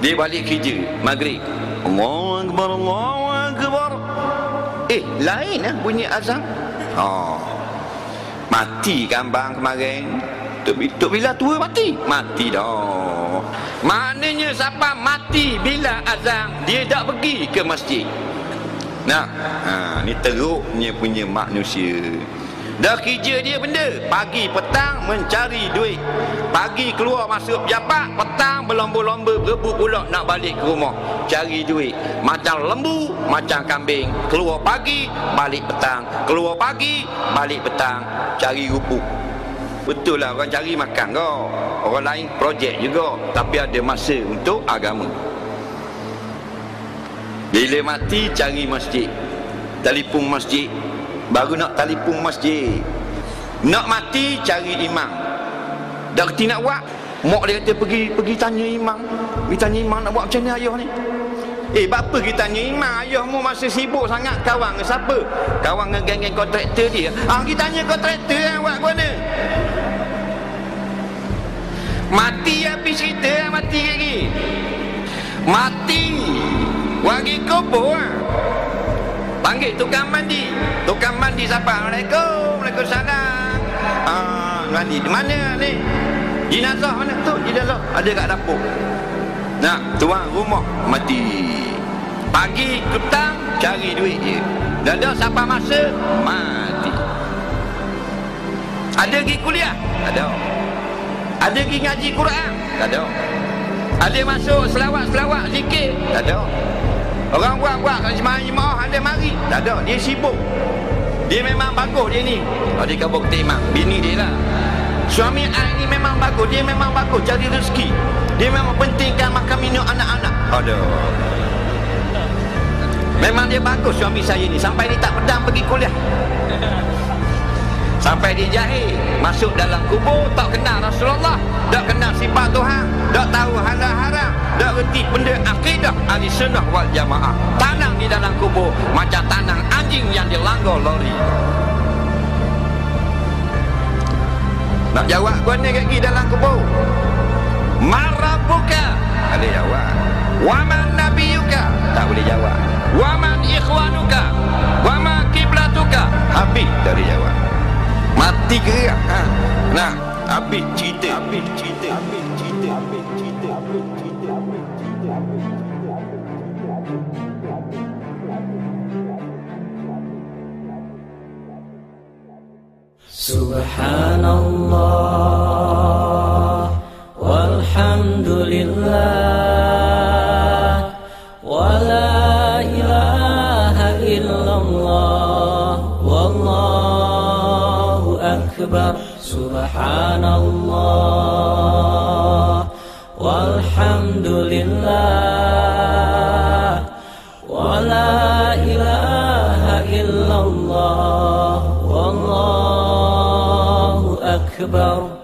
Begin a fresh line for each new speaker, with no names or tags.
Dia balik kerja maghrib, Allahu Akbar, Allahu Akbar. Lain bunyi azan. Mati kan bang kemarin. Tok bila tua mati? Mati dah. Maknanya siapa mati bila azan, dia tak pergi ke masjid. Nah, ni teruknya punya manusia. Dah kerja dia benda, pagi petang mencari duit. Pagi keluar masuk pejabat, petang berlomba-lomba berebut pula nak balik ke rumah cari duit. Macam lembu, macam kambing, keluar pagi balik petang, keluar pagi balik petang, cari rupuk. Betul lah, orang cari makan kau, orang lain projek juga, tapi ada masa untuk agama. Bila mati cari masjid, telefon masjid, baru nak telefon masjid. Nak mati cari imam, dah kerti nak buat, mak dia kata pergi tanya imam. Pergi tanya imam nak buat macam ni ayah ni. Bapa kita tanya imam, ayahmu masa sibuk sangat kawan dengan siapa? Kawan dengan geng-geng kontraktor dia. Kita tanya kontraktor yang buat mana? Mati habis cerita, mati lagi. Mati wagi kubur. Panggil tukang mandi. Tukang mandi siapa? Assalamualaikum, Waalaikumsalam. Mandi di mana ni? Jenazah mana tu? Jenazah ada kat dapur. Nah, tuan rumah mati. Pagi petang cari duit je. Dah ada siapa masa mati. Ada pergi kuliah? Ada. Ada pergi ngaji Quran? Tak ada. Ada masuk selawat-selawat zikir? Tak ada. Orang buat jemaah ada mari? Tak ada. Dia sibuk. Dia memang bagus dia ni. Dia kabur ke imam, bini dia lah. Suami ni memang bagus. Dia memang bagus cari rezeki. Dia memang pentingkan makan minum anak-anak. Ada. Memang dia bagus suami saya ni. Sampai dia tak pedang pergi kuliah. Sampai dia jahil, masuk dalam kubur, tak kenal Rasulullah, tak kenal sifat Tuhan, tak tahu halal haram, tak reti benda akidah ahli sunnah wal jamaah. Tanang di dalam kubur macam tanang anjing yang dilanggar lori. Nak jawab kau ni lagi dalam kubur, marabuka, ada jawab. Waman nabiyuka, tak boleh jawab. Waman ikhwanuka, wama kiblatuka, habis dari jawab. Mati gerak. Nah, habis cerita.
Subhanallah walhamdulillah wa la ilaha illallah wallahu akbar. Subhanallah walhamdulillah wa la ilaha illallah wallahu akbar.